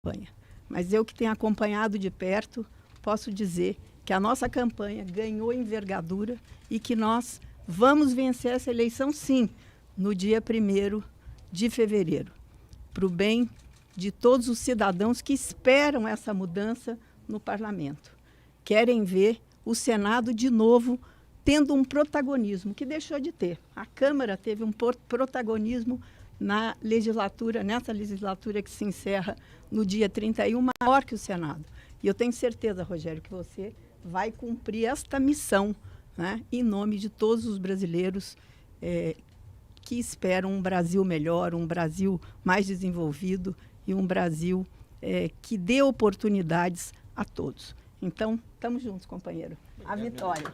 campanha. Mas eu que tenho acompanhado de perto, posso dizer que a nossa campanha ganhou envergadura e que nós vamos vencer essa eleição, sim, no dia 1º de fevereiro, para o bem de todos os cidadãos que esperam essa mudança no parlamento. Querem ver o Senado de novo tendo um protagonismo que deixou de ter. A Câmara teve um protagonismo nessa legislatura que se encerra no dia 31, maior que o Senado. E eu tenho certeza, Rogério, que você vai cumprir esta missão, né, em nome de todos os brasileiros que esperam um Brasil melhor, um Brasil mais desenvolvido e um Brasil que dê oportunidades a todos. Então, estamos juntos, companheiro. A vitória.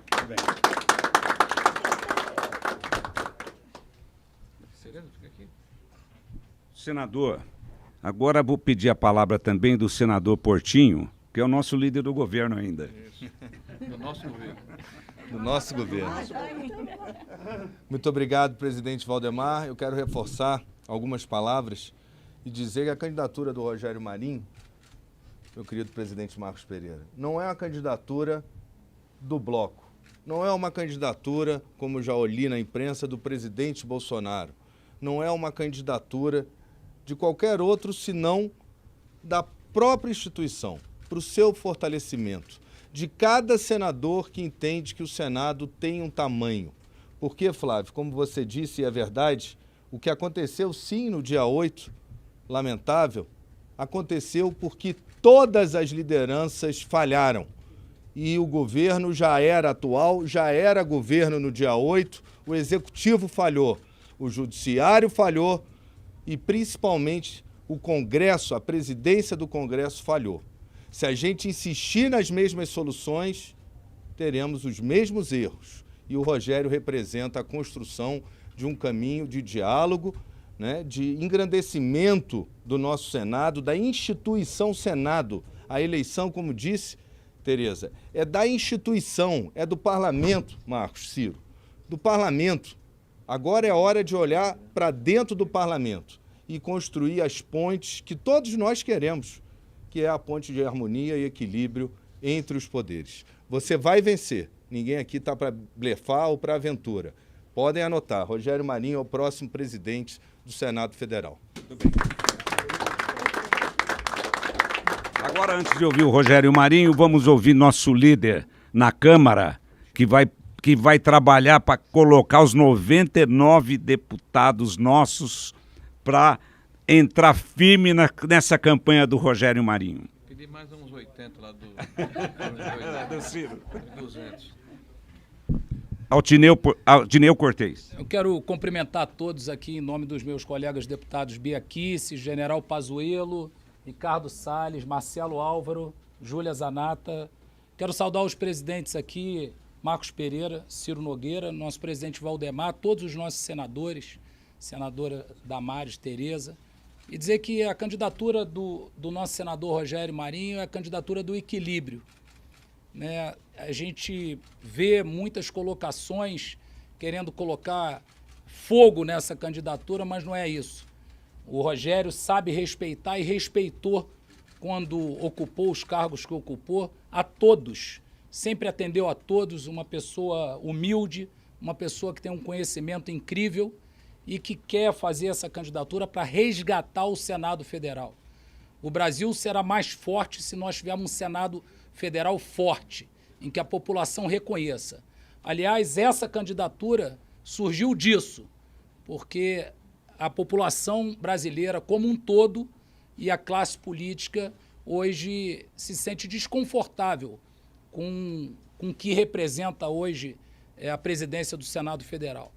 Senador, agora vou pedir a palavra também do senador Portinho, que é o nosso líder do governo ainda. Isso. Do nosso governo. Do nosso governo. Muito obrigado, presidente Valdemar. Eu quero reforçar algumas palavras e dizer que a candidatura do Rogério Marinho, meu querido presidente Marcos Pereira, não é uma candidatura do bloco. Não é uma candidatura, como já li na imprensa, do presidente Bolsonaro. Não é uma candidatura de qualquer outro, senão da própria instituição, para o seu fortalecimento, de cada senador que entende que o Senado tem um tamanho. Porque, Flávio, como você disse, e é verdade, o que aconteceu sim no dia 8, lamentável, aconteceu porque todas as lideranças falharam. E o governo já era atual, já era governo no dia 8, o executivo falhou, o judiciário falhou e, principalmente, o Congresso, a presidência do Congresso falhou. Se a gente insistir nas mesmas soluções, teremos os mesmos erros. E o Rogério representa a construção de um caminho de diálogo, né, de engrandecimento do nosso Senado, da instituição Senado. A eleição, como disse Tereza, é da instituição, é do parlamento, Marcos Ciro, do parlamento. Agora é hora de olhar para dentro do parlamento e construir as pontes que todos nós queremos, que é a ponte de harmonia e equilíbrio entre os poderes. Você vai vencer. Ninguém aqui está para blefar ou para aventura. Podem anotar, Rogério Marinho é o próximo presidente do Senado Federal. Muito bem. Agora, antes de ouvir o Rogério Marinho, vamos ouvir nosso líder na Câmara, que vai trabalhar para colocar os 99 deputados nossos para entrar firme nessa campanha do Rogério Marinho. Pedi mais uns 80 lá do Ciro. 200. Aldineu Cortez. Eu quero cumprimentar todos aqui em nome dos meus colegas deputados Bia Kicis, General Pazuello, Ricardo Salles, Marcelo Álvaro, Júlia Zanata. Quero saudar os presidentes aqui, Marcos Pereira, Ciro Nogueira, nosso presidente Valdemar, todos os nossos senadores, senadora Damares, Tereza, e dizer que a candidatura do nosso senador Rogério Marinho é a candidatura do equilíbrio, né? A gente vê muitas colocações querendo colocar fogo nessa candidatura, mas não é isso. O Rogério sabe respeitar e respeitou quando ocupou os cargos que ocupou a todos. Sempre atendeu a todos, uma pessoa humilde, uma pessoa que tem um conhecimento incrível e que quer fazer essa candidatura para resgatar o Senado Federal. O Brasil será mais forte se nós tivermos um Senado Federal forte, em que a população reconheça. Aliás, essa candidatura surgiu disso, porque a população brasileira como um todo e a classe política hoje se sente desconfortável com o que representa hoje a presidência do Senado Federal.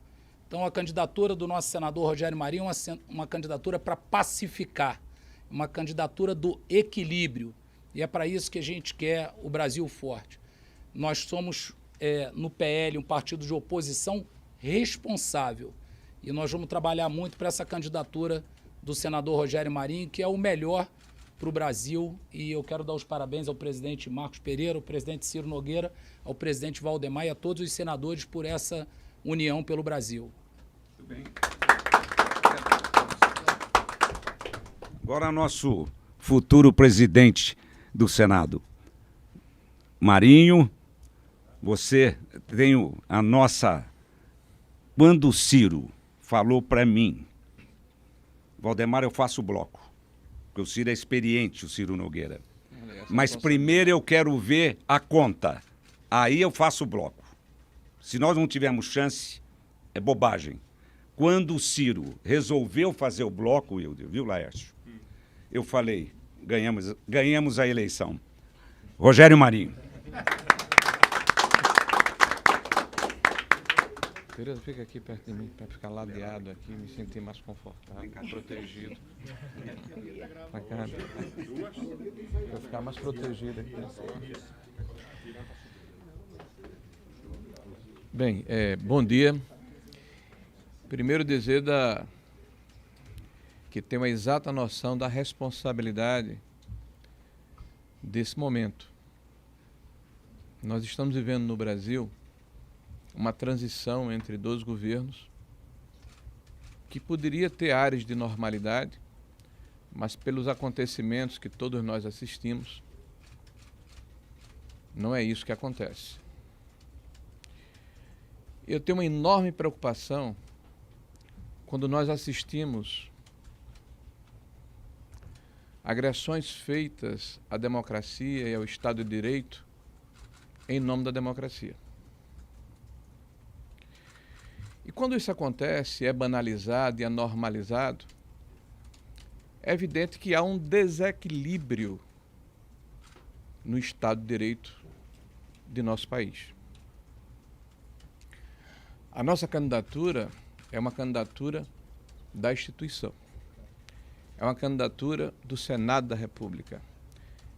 Então, a candidatura do nosso senador Rogério Marinho é uma candidatura para pacificar, uma candidatura do equilíbrio. E é para isso que a gente quer o Brasil forte. Nós somos, no PL, um partido de oposição responsável. E nós vamos trabalhar muito para essa candidatura do senador Rogério Marinho, que é o melhor para o Brasil. E eu quero dar os parabéns ao presidente Marcos Pereira, ao presidente Ciro Nogueira, ao presidente Valdemar e a todos os senadores por essa união pelo Brasil. Muito bem. Agora nosso futuro presidente do Senado. Marinho, você tem a nossa... Quando o Ciro falou para mim, Valdemar, eu faço o bloco, porque o Ciro é experiente, o Ciro Nogueira. Mas primeiro eu quero ver a conta. Aí eu faço o bloco. Se nós não tivermos chance, é bobagem. Quando o Ciro resolveu fazer o bloco, Wilder, viu, Laércio? Eu falei, ganhamos a eleição. Rogério Marinho. Tereza, fica aqui perto de mim, para ficar ladeado aqui, me sentir mais confortável, protegido. Pra cá, para ficar mais protegido aqui. Bem, bom dia. Primeiro dizer que tem uma exata noção da responsabilidade desse momento. Nós estamos vivendo no Brasil uma transição entre 2 governos que poderia ter áreas de normalidade, mas pelos acontecimentos que todos nós assistimos, não é isso que acontece. Eu tenho uma enorme preocupação quando nós assistimos agressões feitas à democracia e ao Estado de Direito em nome da democracia. E quando isso acontece, é banalizado e é normalizado, é evidente que há um desequilíbrio no Estado de Direito de nosso país. A nossa candidatura é uma candidatura da instituição. É uma candidatura do Senado da República.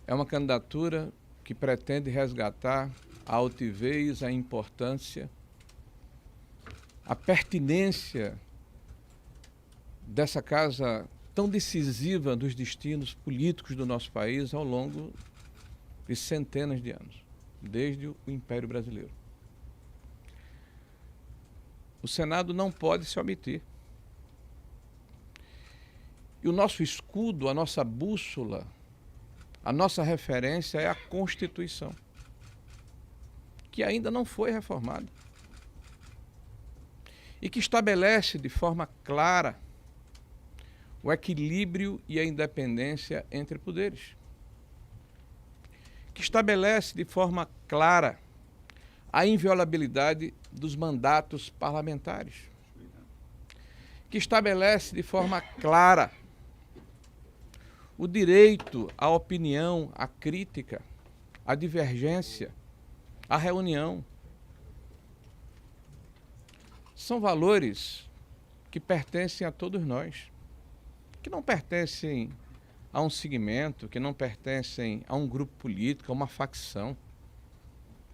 É uma candidatura que pretende resgatar a altivez, a importância, a pertinência dessa casa tão decisiva nos destinos políticos do nosso país ao longo de centenas de anos, desde o Império Brasileiro. O Senado não pode se omitir. E o nosso escudo, a nossa bússola, a nossa referência é a Constituição, que ainda não foi reformada e que estabelece de forma clara o equilíbrio e a independência entre poderes, que estabelece de forma clara a inviolabilidade dos mandatos parlamentares, que estabelece de forma clara o direito à opinião, à crítica, à divergência, à reunião. São valores que pertencem a todos nós, que não pertencem a um segmento, que não pertencem a um grupo político, a uma facção.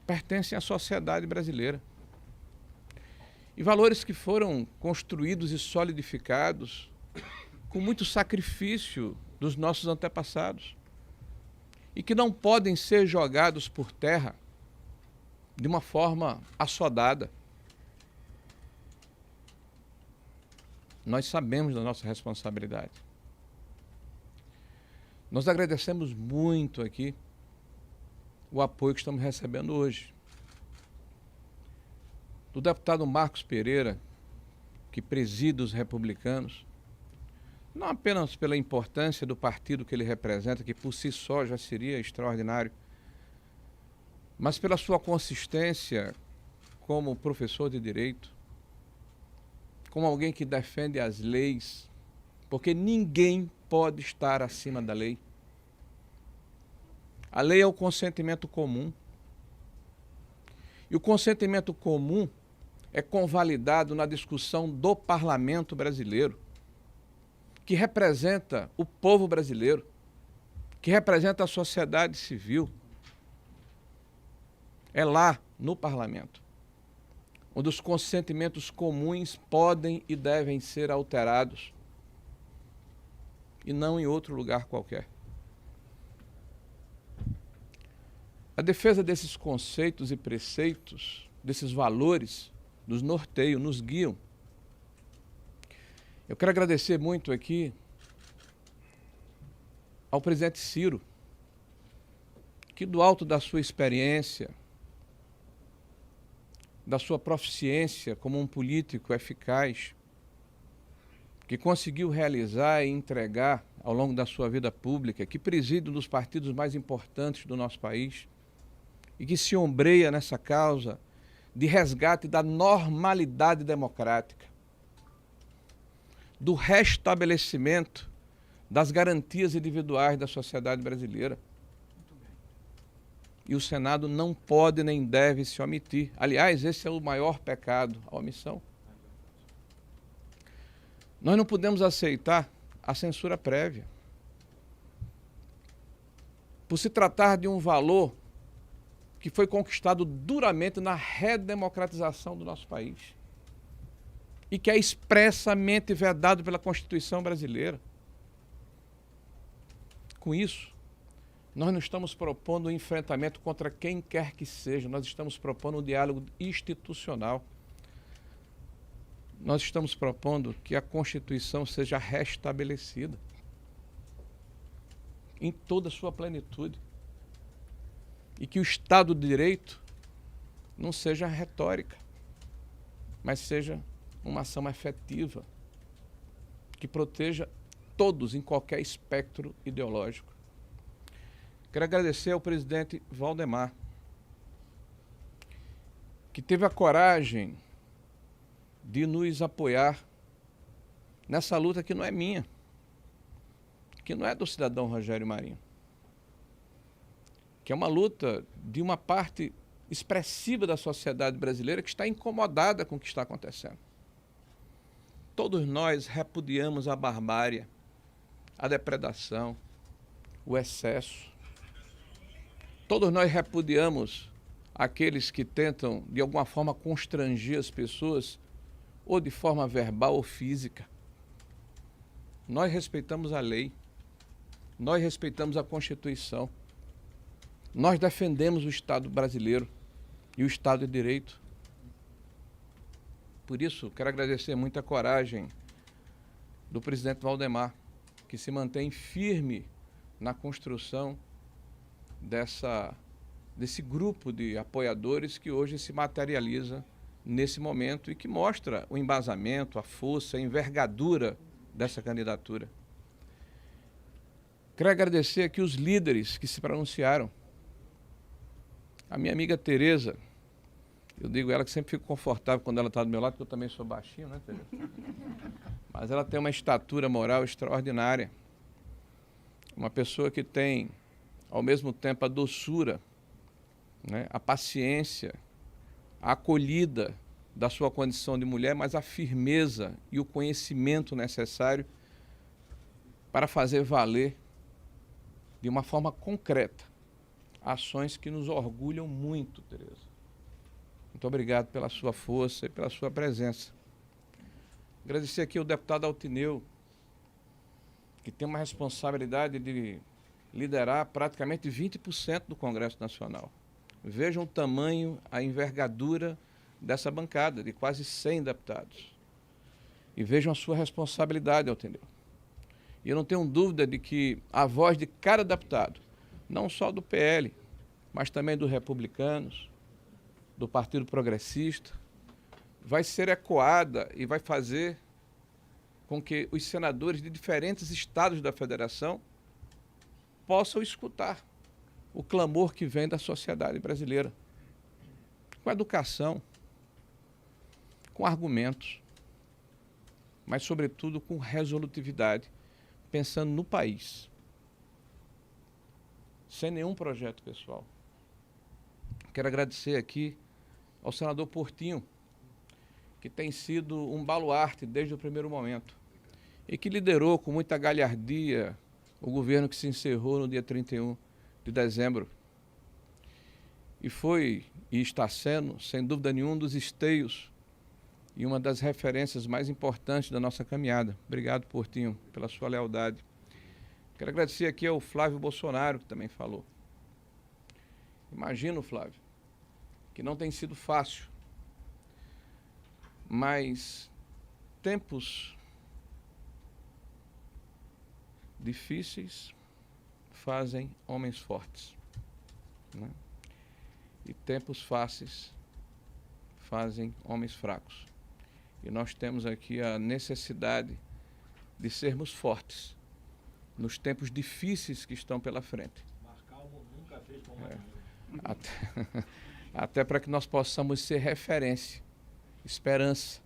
Pertencem à sociedade brasileira. E valores que foram construídos e solidificados com muito sacrifício dos nossos antepassados e que não podem ser jogados por terra de uma forma assodada. Nós sabemos da nossa responsabilidade. Nós agradecemos muito aqui o apoio que estamos recebendo hoje. Do deputado Marcos Pereira, que preside os republicanos, não apenas pela importância do partido que ele representa, que por si só já seria extraordinário, mas pela sua consistência como professor de direito, como alguém que defende as leis, porque ninguém pode estar acima da lei. A lei é o consentimento comum. E o consentimento comum é convalidado na discussão do parlamento brasileiro, que representa o povo brasileiro, que representa a sociedade civil. É lá, no parlamento, onde os consentimentos comuns podem e devem ser alterados, e não em outro lugar qualquer. A defesa desses conceitos e preceitos, desses valores, nos norteiam, nos guiam. Eu quero agradecer muito aqui ao presidente Ciro, que do alto da sua experiência, da sua proficiência como um político eficaz, que conseguiu realizar e entregar ao longo da sua vida pública, que preside um dos partidos mais importantes do nosso país e que se ombreia nessa causa de resgate da normalidade democrática, do restabelecimento das garantias individuais da sociedade brasileira. E o Senado não pode nem deve se omitir. Aliás, esse é o maior pecado, a omissão. Nós não podemos aceitar a censura prévia. Por se tratar de um valor que foi conquistado duramente na redemocratização do nosso país e que é expressamente vedado pela Constituição brasileira. Com isso, nós não estamos propondo um enfrentamento contra quem quer que seja, nós estamos propondo um diálogo institucional. Nós estamos propondo que a Constituição seja restabelecida em toda a sua plenitude e que o Estado de Direito não seja retórica, mas seja uma ação efetiva que proteja todos em qualquer espectro ideológico. Quero agradecer ao presidente Valdemar, que teve a coragem de nos apoiar nessa luta que não é minha, que não é do cidadão Rogério Marinho, que é uma luta de uma parte expressiva da sociedade brasileira que está incomodada com o que está acontecendo. Todos nós repudiamos a barbárie, a depredação, o excesso. Todos nós repudiamos aqueles que tentam, de alguma forma, constranger as pessoas, ou de forma verbal ou física. Nós respeitamos a lei, nós respeitamos a Constituição, nós defendemos o Estado brasileiro e o Estado de Direito. Por isso, quero agradecer muito a coragem do presidente Valdemar, que se mantém firme na construção desse grupo de apoiadores que hoje se materializa nesse momento e que mostra o embasamento, a força, a envergadura dessa candidatura. Quero agradecer aqui os líderes que se pronunciaram. A minha amiga Tereza, eu digo ela que sempre fico confortável quando ela está do meu lado, porque eu também sou baixinho, né, Tereza? Mas ela tem uma estatura moral extraordinária. Uma pessoa que tem, ao mesmo tempo, a doçura, né, a paciência, a acolhida da sua condição de mulher, mas a firmeza e o conhecimento necessário para fazer valer, de uma forma concreta, ações que nos orgulham muito, Tereza. Muito obrigado pela sua força e pela sua presença. Agradecer aqui ao deputado Altineu, que tem uma responsabilidade de liderar praticamente 20% do Congresso Nacional. Vejam o tamanho, a envergadura dessa bancada, de quase 100 deputados. E vejam a sua responsabilidade, Altineu. E eu não tenho dúvida de que a voz de cada deputado, não só do PL, mas também dos republicanos, do Partido Progressista, vai ser ecoada e vai fazer com que os senadores de diferentes estados da federação possam escutar o clamor que vem da sociedade brasileira, com educação, com argumentos, mas, sobretudo, com resolutividade, pensando no país, sem nenhum projeto pessoal. Quero agradecer aqui ao senador Portinho, que tem sido um baluarte desde o primeiro momento e que liderou com muita galhardia o governo que se encerrou no dia 31 de dezembro. E foi e está sendo, sem dúvida nenhuma, um dos esteios e uma das referências mais importantes da nossa caminhada. Obrigado, Portinho, pela sua lealdade. Quero agradecer aqui ao Flávio Bolsonaro, que também falou. Imagino, Flávio, que não tem sido fácil, mas tempos difíceis fazem homens fortes, né? E tempos fáceis fazem homens fracos. E nós temos aqui a necessidade de sermos fortes nos tempos difíceis que estão pela frente. Até para que nós possamos ser referência, esperança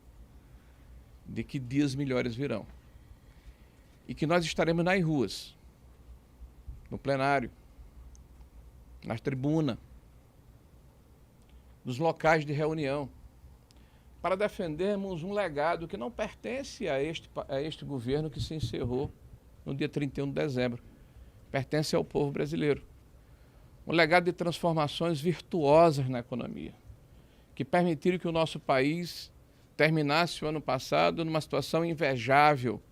de que dias melhores virão. E que nós estaremos nas ruas, no plenário, na tribuna, nos locais de reunião, para defendermos um legado que não pertence a este governo que se encerrou no dia 31 de dezembro. Pertence ao povo brasileiro. Um legado de transformações virtuosas na economia, que permitiram que o nosso país terminasse o ano passado numa situação invejável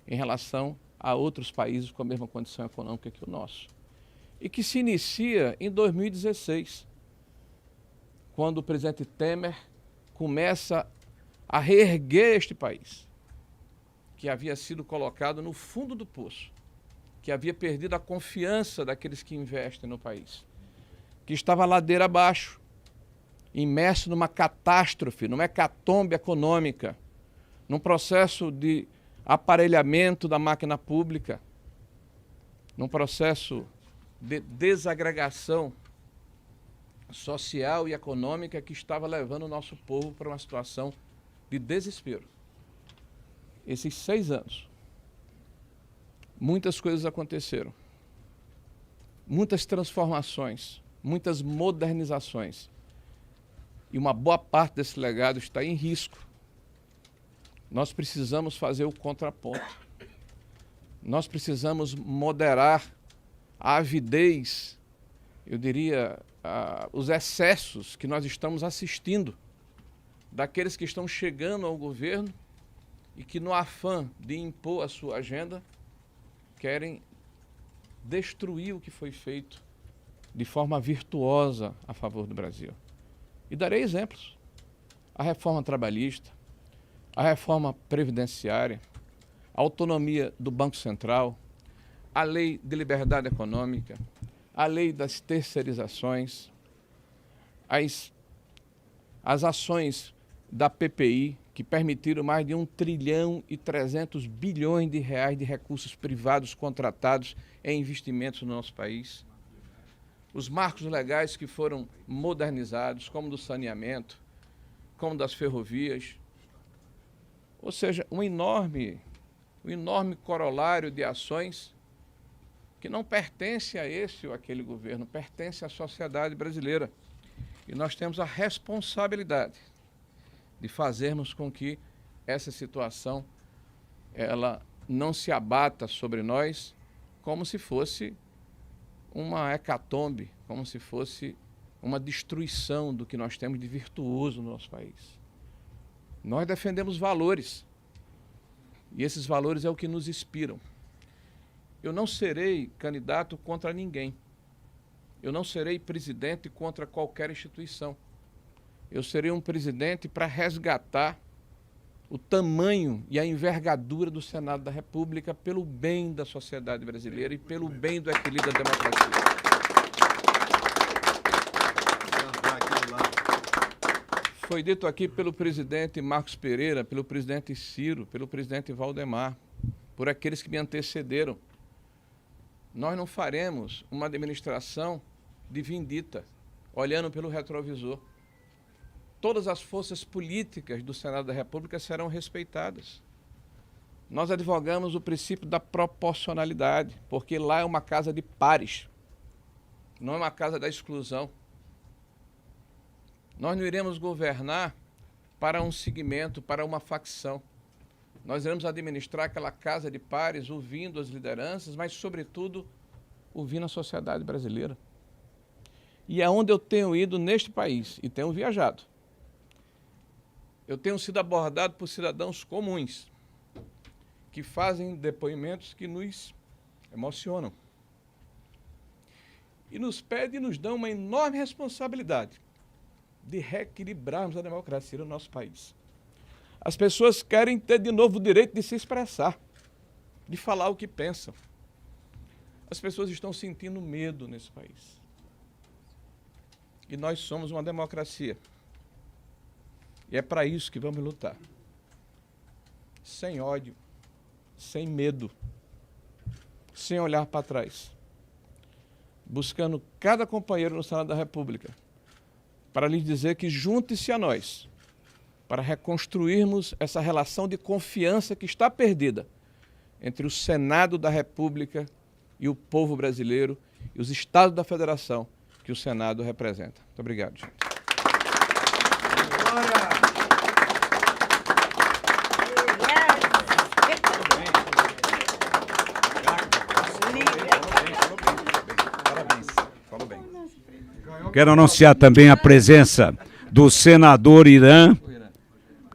em relação a outros países com a mesma condição econômica que o nosso. E que se inicia em 2016, quando o presidente Temer começa a reerguer este país, que havia sido colocado no fundo do poço, que havia perdido a confiança daqueles que investem no país, que estava ladeira abaixo, imerso numa catástrofe, numa hecatombe econômica, num processo de aparelhamento da máquina pública, num processo de desagregação social e econômica que estava levando o nosso povo para uma situação de desespero. Esses 6 anos, muitas coisas aconteceram, muitas transformações, muitas modernizações, e uma boa parte desse legado está em risco. Nós precisamos fazer o contraponto. Nós precisamos moderar a avidez, eu diria, os excessos que nós estamos assistindo daqueles que estão chegando ao governo e que, no afã de impor a sua agenda, querem destruir o que foi feito de forma virtuosa a favor do Brasil. E darei exemplos. A reforma trabalhista, a reforma previdenciária, a autonomia do Banco Central, a lei de liberdade econômica, a lei das terceirizações, as ações da PPI, que permitiram mais de 1,3 trilhão de reais de recursos privados contratados em investimentos no nosso país. Os marcos legais que foram modernizados, como do saneamento, como das ferrovias. Ou seja, um enorme corolário de ações que não pertence a esse ou aquele governo, pertence à sociedade brasileira. E nós temos a responsabilidade de fazermos com que essa situação ela não se abata sobre nós como se fosse uma hecatombe, como se fosse uma destruição do que nós temos de virtuoso no nosso país. Nós defendemos valores, e esses valores é o que nos inspiram. Eu não serei candidato contra ninguém. Eu não serei presidente contra qualquer instituição. Eu serei um presidente para resgatar o tamanho e a envergadura do Senado da República pelo bem da sociedade brasileira e pelo bem do equilíbrio da democracia. Foi dito aqui pelo presidente Marcos Pereira, pelo presidente Ciro, pelo presidente Valdemar, por aqueles que me antecederam. Nós não faremos uma administração de vindita, olhando pelo retrovisor. Todas as forças políticas do Senado da República serão respeitadas. Nós advogamos o princípio da proporcionalidade, porque lá é uma casa de pares, não é uma casa da exclusão. Nós não iremos governar para um segmento, para uma facção. Nós iremos administrar aquela casa de pares, ouvindo as lideranças, mas, sobretudo, ouvindo a sociedade brasileira. E é onde eu tenho ido neste país e tenho viajado. Eu tenho sido abordado por cidadãos comuns que fazem depoimentos que nos emocionam. E nos pedem e nos dão uma enorme responsabilidade de reequilibrarmos a democracia no nosso país. As pessoas querem ter de novo o direito de se expressar, de falar o que pensam. As pessoas estão sentindo medo nesse país. E nós somos uma democracia. E é para isso que vamos lutar. Sem ódio, sem medo, sem olhar para trás. Buscando cada companheiro no Senado da República para lhes dizer que junte-se a nós para reconstruirmos essa relação de confiança que está perdida entre o Senado da República e o povo brasileiro e os estados da federação que o Senado representa. Muito obrigado, gente. Parabéns. Falou bem. Quero anunciar também a presença do senador Irã,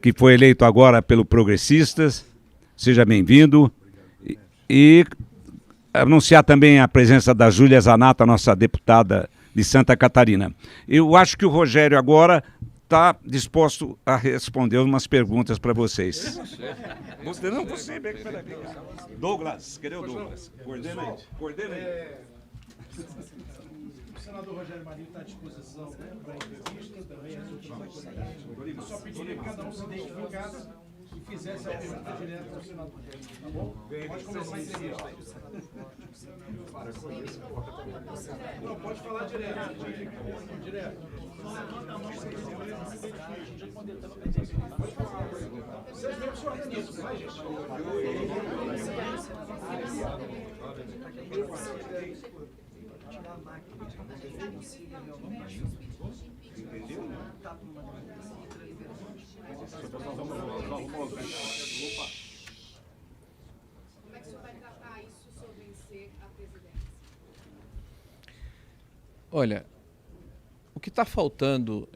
que foi eleito agora pelo Progressistas. Seja bem-vindo. E anunciar também a presença da Júlia Zanata, nossa deputada de Santa Catarina. Eu acho que o Rogério agora está disposto a responder umas perguntas para vocês. Você não, você. Douglas, cadê o Douglas? Coordena aí. Coordena aí. O senador Rogério Marinho está à disposição para a entrevista, também as outras autoridades. Eu só pediria que cada um se identificasse e fizesse a pergunta direta ao senador. Tá bom? Pode começar a entrevista. Não, pode falar direto. Direto. Vocês mesmos se organizam, vai, gente? Como é que o senhor vai tratar isso se eu vencer a presidência? Olha, o que está faltando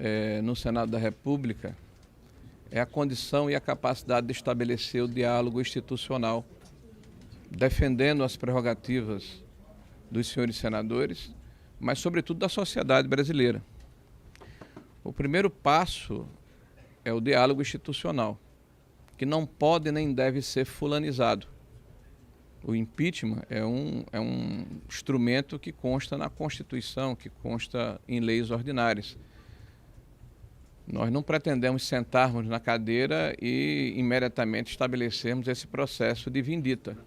no Senado da República é a condição e a capacidade de estabelecer o diálogo institucional, defendendo as prerrogativas dos senhores senadores, mas sobretudo da sociedade brasileira. O primeiro passo é o diálogo institucional, que não pode nem deve ser fulanizado. O impeachment é um instrumento que consta na Constituição, que consta em leis ordinárias. Nós não pretendemos sentarmos na cadeira e imediatamente estabelecermos esse processo de vindita.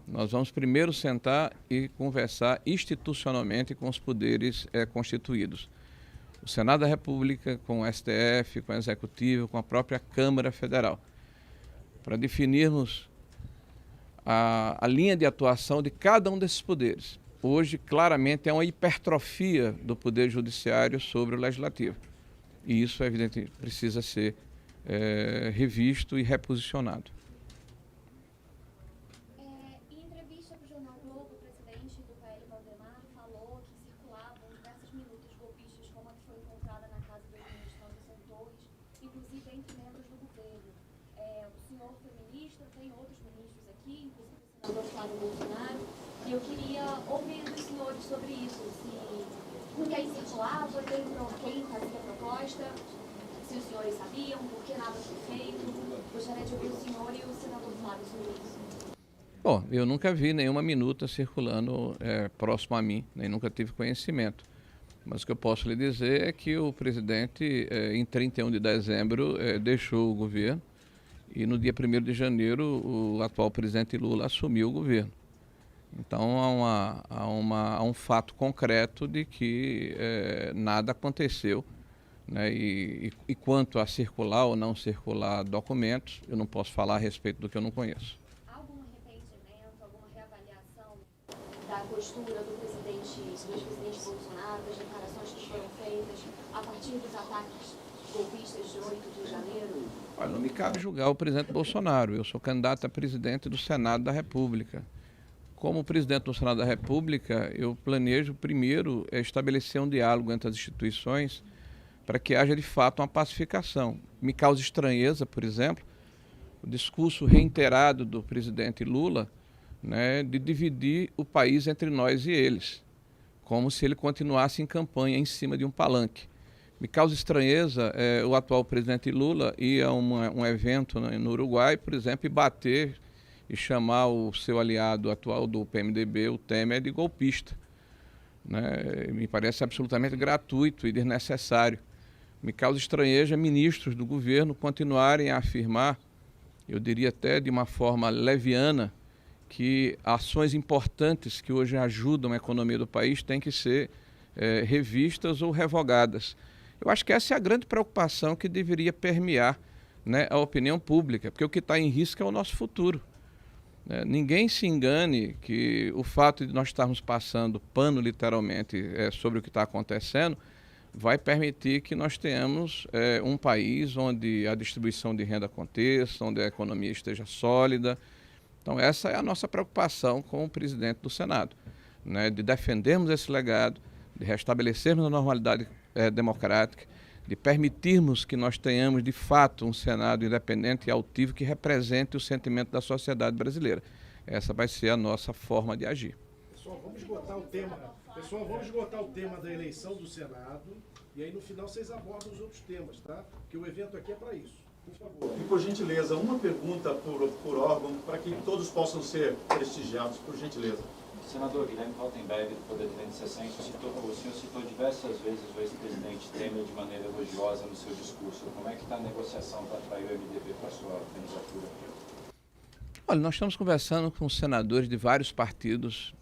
Nós vamos primeiro sentar e conversar institucionalmente com os poderes constituídos. O Senado da República, com o STF, com o Executivo, com a própria Câmara Federal, para definirmos a linha de atuação de cada um desses poderes. Hoje, claramente, é uma hipertrofia do Poder Judiciário sobre o Legislativo. E isso, é evidente, precisa ser revisto e reposicionado. Em entrevista para o Jornal Globo, o presidente do PL, Valdemar, falou que circulavam diversas minutas golpistas, como a que foi encontrada na casa do ex-ministro Anderson Torres, inclusive entre membros do governo. O senhor foi ministro, tem outros ministros aqui, inclusive o senador Flávio Bolsonaro, e eu queria ouvir dos senhores sobre isso, se com quem circulava, quem fazia a proposta, se os senhores sabiam, por que nada foi feito. Gostaria de ouvir o senhor e o senador Flávio sobre isso. Bom, eu nunca vi nenhuma minuta circulando próximo a mim, nem nunca tive conhecimento. Mas o que eu posso lhe dizer é que o presidente, em 31 de dezembro, deixou o governo e no dia 1º de janeiro o atual presidente Lula assumiu o governo. Então há um fato concreto de que nada aconteceu, né? E quanto a circular ou não circular documentos, eu não posso falar a respeito do que eu não conheço. Há algum arrependimento, alguma reavaliação da postura do ex-presidente Bolsonaro, das declarações que foram feitas a partir dos ataques golpistas de 8 de janeiro? Olha, não me cabe julgar o presidente Bolsonaro. Eu sou candidato a presidente do Senado da República. Como presidente do Senado da República, eu planejo primeiro estabelecer um diálogo entre as instituições para que haja de fato uma pacificação. Me causa estranheza, por exemplo, o discurso reiterado do presidente Lula, né, de dividir o país entre nós e eles, como se ele continuasse em campanha em cima de um palanque. Me causa estranheza o atual presidente Lula ir a um evento no Uruguai, por exemplo, e bater e chamar o seu aliado atual do PMDB, o Temer, de golpista, né? Me parece absolutamente gratuito e desnecessário. Me causa estranheza ministros do governo continuarem a afirmar, eu diria até de uma forma leviana, que ações importantes que hoje ajudam a economia do país têm que ser revistas ou revogadas. Eu acho que essa é a grande preocupação que deveria permear, né, a opinião pública, porque o que está em risco é o nosso futuro. Ninguém se engane que o fato de nós estarmos passando pano, literalmente, sobre o que está acontecendo, vai permitir que nós tenhamos um país onde a distribuição de renda aconteça, onde a economia esteja sólida. Então, essa é a nossa preocupação com o presidente do Senado, né, de defendermos esse legado, de restabelecermos a normalidade democrática, de permitirmos que nós tenhamos, de fato, um Senado independente e altivo que represente o sentimento da sociedade brasileira. Essa vai ser a nossa forma de agir. Pessoal, vamos esgotar o tema da eleição do Senado e aí no final vocês abordam os outros temas, tá? Porque o evento aqui é para isso. Por favor. E por gentileza, uma pergunta por órgão para que todos possam ser prestigiados, por gentileza. Senador Guilherme Valtenberg, do Poder 360, o senhor citou diversas vezes o ex-presidente Temer de maneira elogiosa no seu discurso. Como é que está a negociação para atrair o MDB para a sua candidatura? Olha, nós estamos conversando com senadores de vários partidos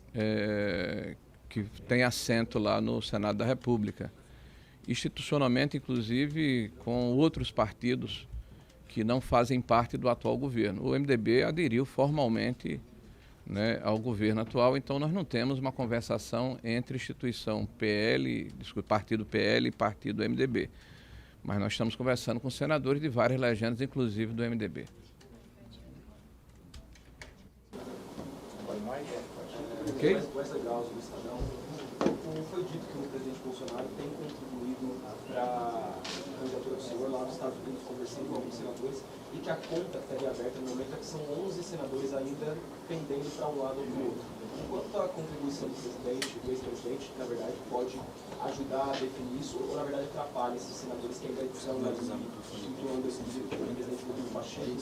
que têm assento lá no Senado da República. Institucionalmente, inclusive, com outros partidos que não fazem parte do atual governo. O MDB aderiu formalmente, né, ao governo atual, então nós não temos uma conversação entre partido PL e partido MDB. Mas nós estamos conversando com senadores de várias legendas, inclusive do MDB. Ok? Foi dito que o presidente Bolsonaro tem contribuído para a candidatura do senhor lá nos Estados Unidos, conversando com alguns senadores, e que a conta estaria aberta no momento em que são 11 senadores ainda pendendo para um lado ou para o outro. Enquanto a contribuição do presidente, do ex-presidente, na verdade, pode ajudar a definir isso, ou na verdade atrapalha esses senadores que ainda estão situando esse presidente Rodrigo Pacheco?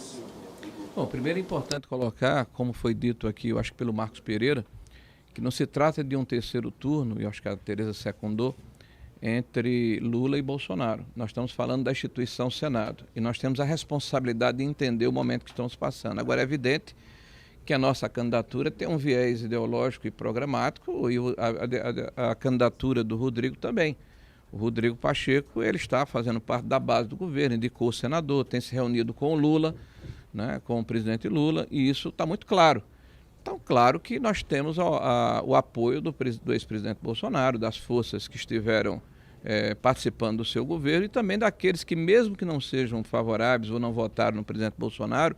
Bom, primeiro é importante colocar, como foi dito aqui, eu acho que pelo Marcos Pereira, que não se trata de um terceiro turno, e eu acho que a Tereza secundou, entre Lula e Bolsonaro. Nós estamos falando da instituição Senado e nós temos a responsabilidade de entender o momento que estamos passando. Agora, é evidente que a nossa candidatura tem um viés ideológico e programático e a candidatura do Rodrigo também. O Rodrigo Pacheco, ele está fazendo parte da base do governo, indicou o senador, tem se reunido com o Lula, né, com o presidente Lula, e isso está muito claro. Então, claro que nós temos o apoio do ex-presidente Bolsonaro, das forças que estiveram participando do seu governo e também daqueles que, mesmo que não sejam favoráveis ou não votaram no presidente Bolsonaro,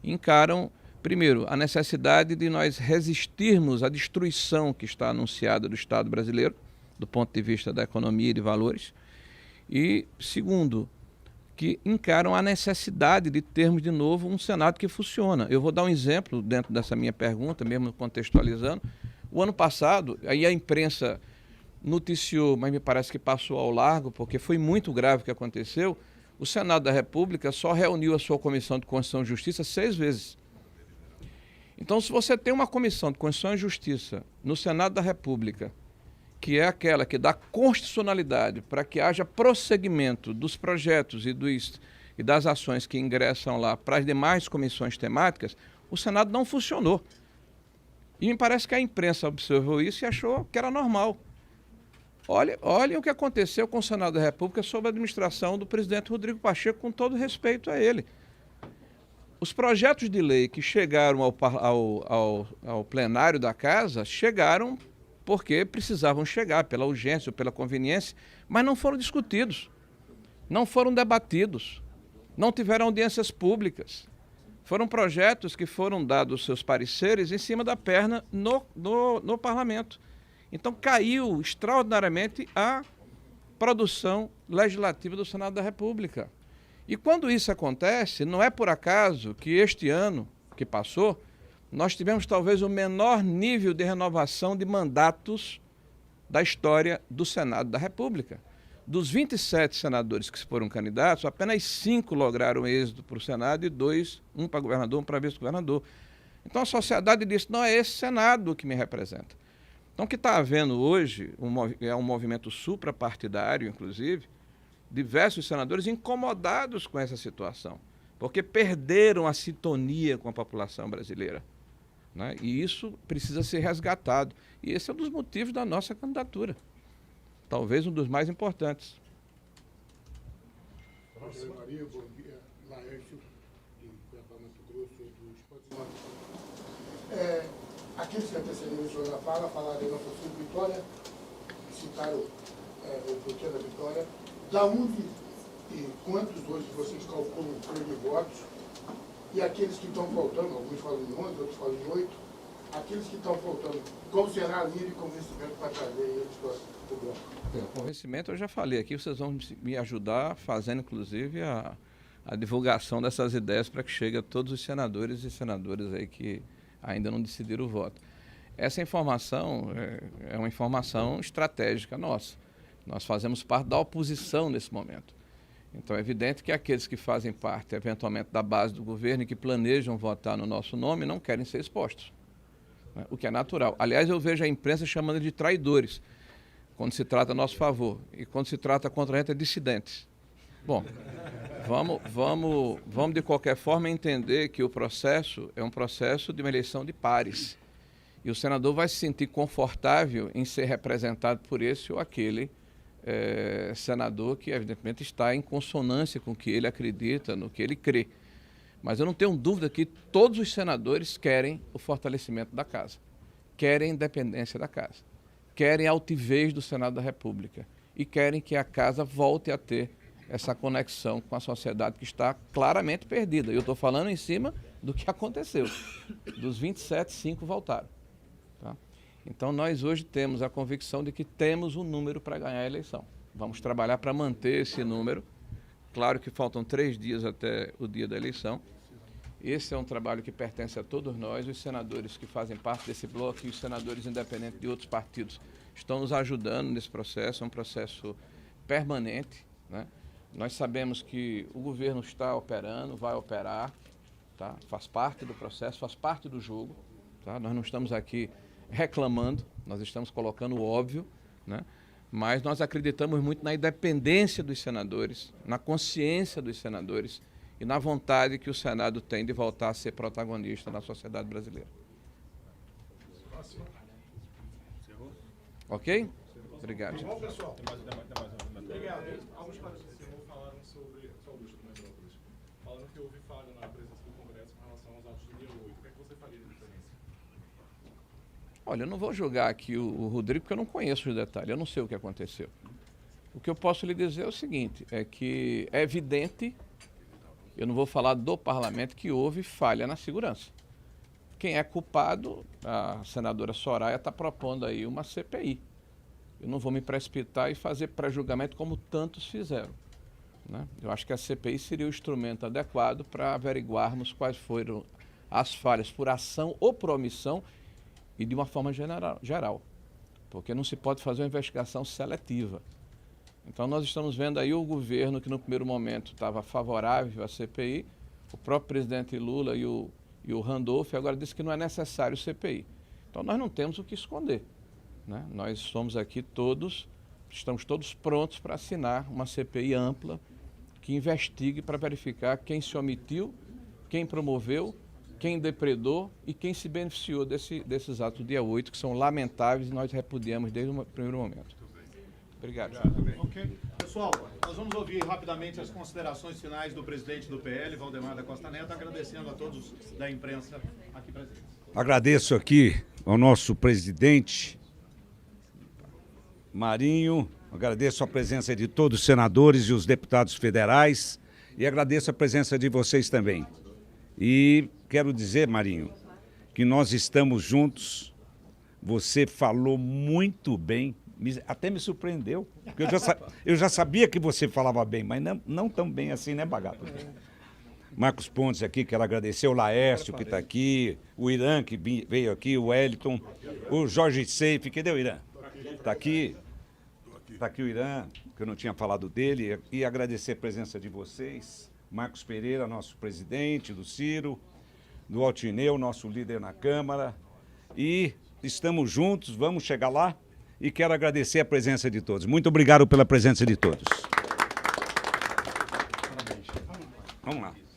encaram, primeiro, a necessidade de nós resistirmos à destruição que está anunciada do Estado brasileiro, do ponto de vista da economia e de valores, e, segundo, que encaram a necessidade de termos de novo um Senado que funciona. Eu vou dar um exemplo dentro dessa minha pergunta, mesmo contextualizando. O ano passado, aí a imprensa noticiou, mas me parece que passou ao largo, porque foi muito grave o que aconteceu, o Senado da República só reuniu a sua Comissão de Constituição e Justiça 6 vezes. Então, se você tem uma Comissão de Constituição e Justiça no Senado da República, que é aquela que dá constitucionalidade para que haja prosseguimento dos projetos e das ações que ingressam lá para as demais comissões temáticas, o Senado não funcionou. E me parece que a imprensa observou isso e achou que era normal. Olhem o que aconteceu com o Senado da República sob a administração do presidente Rodrigo Pacheco, com todo respeito a ele. Os projetos de lei que chegaram ao plenário da Casa chegaram porque precisavam chegar pela urgência ou pela conveniência, mas não foram discutidos, não foram debatidos, não tiveram audiências públicas. Foram projetos que foram dados seus pareceres em cima da perna no parlamento. Então caiu extraordinariamente a produção legislativa do Senado da República. E quando isso acontece, não é por acaso que este ano que passou, nós tivemos talvez o menor nível de renovação de mandatos da história do Senado da República. Dos 27 senadores que foram candidatos, apenas 5 lograram êxito para o Senado e 2, um para governador, um para vice-governador. Então a sociedade disse, não, é esse Senado que me representa. Então o que está havendo hoje é um movimento suprapartidário, inclusive, diversos senadores incomodados com essa situação, porque perderam a sintonia com a população brasileira, né? E isso precisa ser resgatado. E esse é um dos motivos da nossa candidatura, talvez um dos mais importantes. Maria, bom dia. Laércio, de Cuiabá, Mato Grosso, do Esporte Norte. Aqueles que antecederam o senhor na fala, falaram da nossa vitória, citaram o porquê da vitória. Da onde e quantos hoje vocês calculam o número de votos? E aqueles que estão faltando, alguns falam em 11, outros falam em 8, aqueles que estão faltando, qual será a linha de convencimento para trazer eles para o bloco? O convencimento eu já falei aqui, vocês vão me ajudar fazendo, inclusive, a divulgação dessas ideias para que chegue a todos os senadores e senadoras aí que ainda não decidiram o voto. Essa informação é uma informação estratégica nossa. Nós fazemos parte da oposição nesse momento. Então é evidente que aqueles que fazem parte, eventualmente, da base do governo e que planejam votar no nosso nome não querem ser expostos, né? O que é natural. Aliás, eu vejo a imprensa chamando de traidores, quando se trata a nosso favor. E quando se trata contra a gente, é dissidentes. Bom, vamos de qualquer forma entender que o processo é um processo de uma eleição de pares. E o senador vai se sentir confortável em ser representado por esse ou aquele senador que, evidentemente, está em consonância com o que ele acredita, no que ele crê. Mas eu não tenho dúvida que todos os senadores querem o fortalecimento da casa, querem a independência da casa, querem a altivez do Senado da República e querem que a casa volte a ter essa conexão com a sociedade que está claramente perdida. E eu estou falando em cima do que aconteceu. Dos 27, 5 voltaram. Tá? Então, nós hoje temos a convicção de que temos um número para ganhar a eleição. Vamos trabalhar para manter esse número. Claro que faltam 3 dias até o dia da eleição. Esse é um trabalho que pertence a todos nós. Os senadores que fazem parte desse bloco e os senadores independentes de outros partidos estão nos ajudando nesse processo. É um processo permanente, né? Nós sabemos que o governo está operando, vai operar, tá? Faz parte do processo, faz parte do jogo. Tá? Nós não estamos aqui reclamando, nós estamos colocando o óbvio, né? Mas nós acreditamos muito na independência dos senadores, na consciência dos senadores e na vontade que o Senado tem de voltar a ser protagonista na sociedade brasileira. Ok? Obrigado. Bom, pessoal. Obrigado. Alguns senhor falaram sobre falaram que houve falha na presença do Congresso com relação aos autos do dia 8. O que é que você faria de diferença? Olha, eu não vou julgar aqui o Rodrigo, porque eu não conheço os detalhes, eu não sei o que aconteceu. O que eu posso lhe dizer é o seguinte, é que é evidente, eu não vou falar do parlamento, que houve falha na segurança. Quem é culpado, a senadora Soraya está propondo aí uma CPI. Eu não vou me precipitar e fazer pré-julgamento como tantos fizeram, né? Eu acho que a CPI seria o instrumento adequado para averiguarmos quais foram as falhas por ação ou por omissão e de uma forma geral, porque não se pode fazer uma investigação seletiva. Então nós estamos vendo aí o governo que no primeiro momento estava favorável à CPI, o próprio presidente Lula e o Randolph agora disse que não é necessário CPI. Então nós não temos o que esconder, né? Nós somos aqui estamos todos prontos para assinar uma CPI ampla que investigue para verificar quem se omitiu, quem promoveu, quem depredou e quem se beneficiou desses atos do dia 8, que são lamentáveis e nós repudiamos desde o primeiro momento. Obrigado. Ok. Pessoal, nós vamos ouvir rapidamente as considerações finais do presidente do PL, Valdemar da Costa Neto, agradecendo a todos da imprensa aqui presentes. Agradeço aqui ao nosso presidente Marinho, agradeço a presença de todos os senadores e os deputados federais e agradeço a presença de vocês também. E quero dizer, Marinho, que nós estamos juntos. Você falou muito bem, até me surpreendeu, porque eu já sabia que você falava bem, mas não tão bem assim, né, Bagato? Marcos Pontes aqui, quero agradecer, o Laércio que está aqui, o Irã que veio aqui, o Wellington, o Jorge Seife, cadê o Irã? Está aqui. Está aqui o Irã, que eu não tinha falado dele, e agradecer a presença de vocês, Marcos Pereira, nosso presidente, do Ciro, do Altineu, nosso líder na Câmara. E estamos juntos, vamos chegar lá. E quero agradecer a presença de todos. Muito obrigado pela presença de todos. Vamos lá.